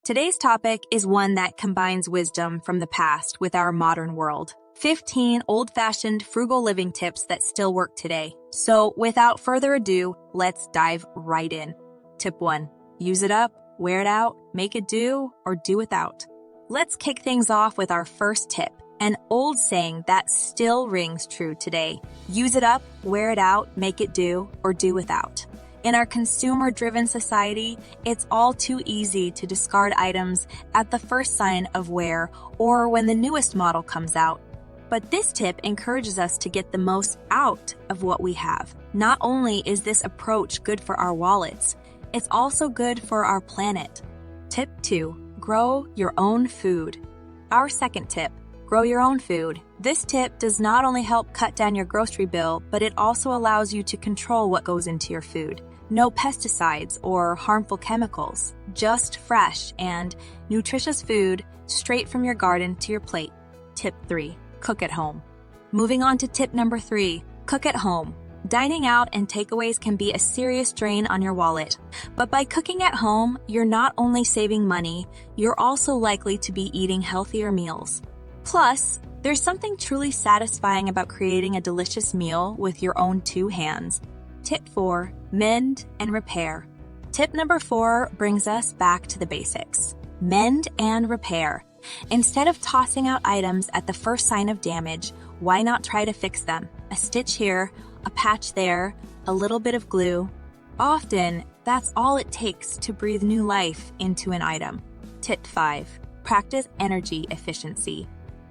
Today's topic is one that combines wisdom from the past with our modern world. 15 old-fashioned frugal living tips that still work today. So without further ado, let's dive right in. Tip 1. Use it up, wear it out, make it do, or do without. Let's kick things off with our first tip, an old saying that still rings true today. Use it up, wear it out, make it do, or do without. In our consumer-driven society, it's all too easy to discard items at the first sign of wear or when the newest model comes out. But this tip encourages us to get the most out of what we have. Not only is this approach good for our wallets, it's also good for our planet. Tip 2. Grow your own food. Our second tip, grow your own food. This tip does not only help cut down your grocery bill, but it also allows you to control what goes into your food. No pesticides or harmful chemicals, just fresh and nutritious food straight from your garden to your plate. Tip 3. Cook at home. Moving on to tip number 3, cook at home. Dining out and takeaways can be a serious drain on your wallet. But by cooking at home, you're not only saving money, you're also likely to be eating healthier meals. Plus, there's something truly satisfying about creating a delicious meal with your own 2 hands. Tip 4. Mend and repair. Tip number 4 brings us back to the basics. Mend and repair. Instead of tossing out items at the first sign of damage, why not try to fix them? A stitch here, a patch there, a little bit of glue. Often, that's all it takes to breathe new life into an item. Tip 5. Practice energy efficiency.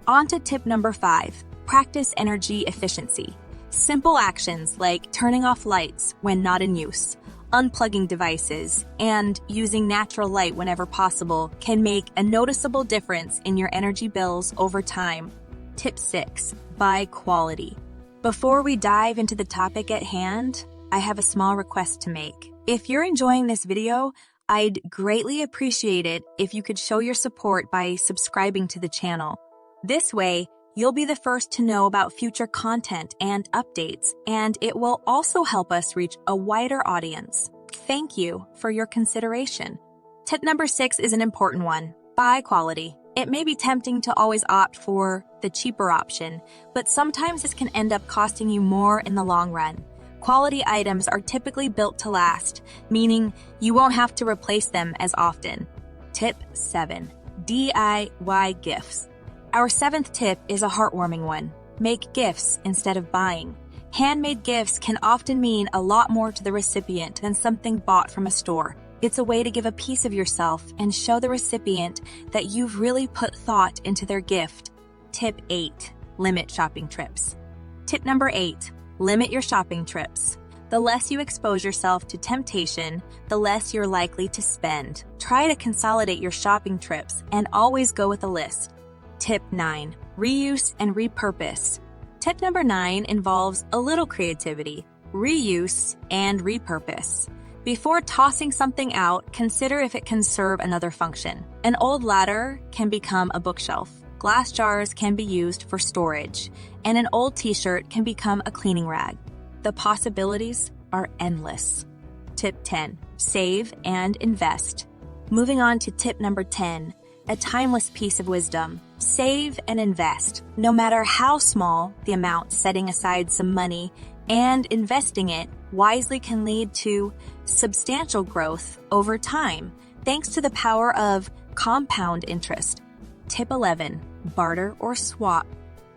On to tip number 5. Practice energy efficiency. Simple actions like turning off lights when not in use, unplugging devices, and using natural light whenever possible can make a noticeable difference in your energy bills over time. Tip 6. Buy quality. Before we dive into the topic at hand, I have a small request to make. If you're enjoying this video, I'd greatly appreciate it if you could show your support by subscribing to the channel. This way, you'll be the first to know about future content and updates, and it will also help us reach a wider audience. Thank you for your consideration. Tip number 6 is an important one. Buy quality. It may be tempting to always opt for the cheaper option, but sometimes this can end up costing you more in the long run. Quality items are typically built to last, meaning you won't have to replace them as often. Tip 7. DIY gifts. Our 7th tip is a heartwarming one. Make gifts instead of buying. Handmade gifts can often mean a lot more to the recipient than something bought from a store. It's a way to give a piece of yourself and show the recipient that you've really put thought into their gift. Tip 8. Limit shopping trips. Tip number 8. Limit your shopping trips. The less you expose yourself to temptation, the less you're likely to spend. Try to consolidate your shopping trips and always go with a list. Tip 9. Reuse and repurpose. Tip number 9 involves a little creativity, reuse and repurpose. Before tossing something out, consider if it can serve another function. An old ladder can become a bookshelf. Glass jars can be used for storage, and an old t-shirt can become a cleaning rag. The possibilities are endless. Tip 10. Save and invest. Moving on to tip number 10. A timeless piece of wisdom. Save and invest. No matter how small the amount, setting aside some money and investing it wisely can lead to substantial growth over time, thanks to the power of compound interest. Tip 11. Barter or swap.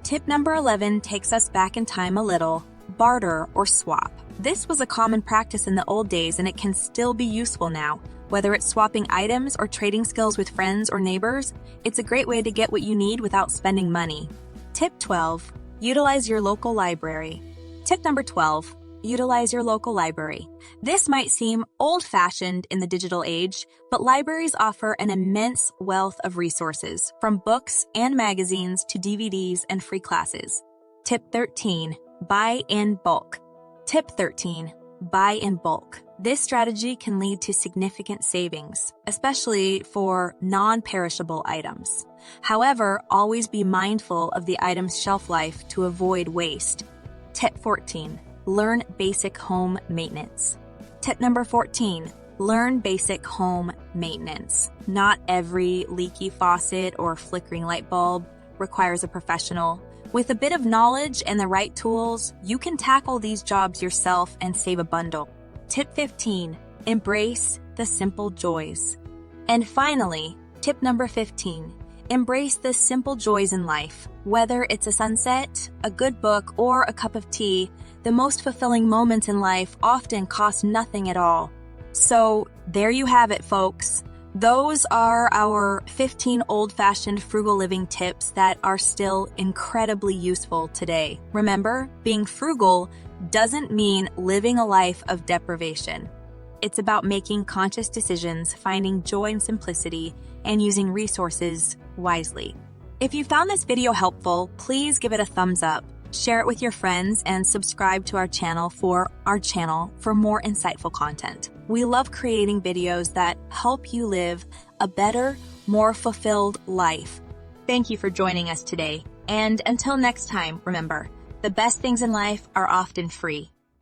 Tip number 11 takes us back in time a little. Barter or swap. This was a common practice in the old days, and it can still be useful now. Whether it's swapping items or trading skills with friends or neighbors, it's a great way to get what you need without spending money. Tip 12. Utilize your local library. Tip number 12. Utilize your local library. This might seem old-fashioned in the digital age, but libraries offer an immense wealth of resources, from books and magazines to DVDs and free classes. Tip 13. Buy in bulk. Tip 13. Buy in bulk. This strategy can lead to significant savings, especially for non-perishable items. However, always be mindful of the item's shelf life to avoid waste. Tip 14. Learn basic home maintenance. Tip number 14. Learn basic home maintenance. Not every leaky faucet or flickering light bulb requires a professional. With a bit of knowledge and the right tools, you can tackle these jobs yourself and save a bundle. Tip 15. Embrace the simple joys. And finally, tip number 15. Embrace the simple joys in life. Whether it's a sunset, a good book, or a cup of tea, the most fulfilling moments in life often cost nothing at all. So, there you have it, folks. Those are our 15 old-fashioned frugal living tips that are still incredibly useful today. Remember, being frugal doesn't mean living a life of deprivation. It's about making conscious decisions, finding joy in simplicity, and using resources wisely. If you found this video helpful, please give it a thumbs up, share it with your friends, and subscribe to our channel for more insightful content. We love creating videos that help you live a better, more fulfilled life. Thank you for joining us today. And until next time, remember, the best things in life are often free.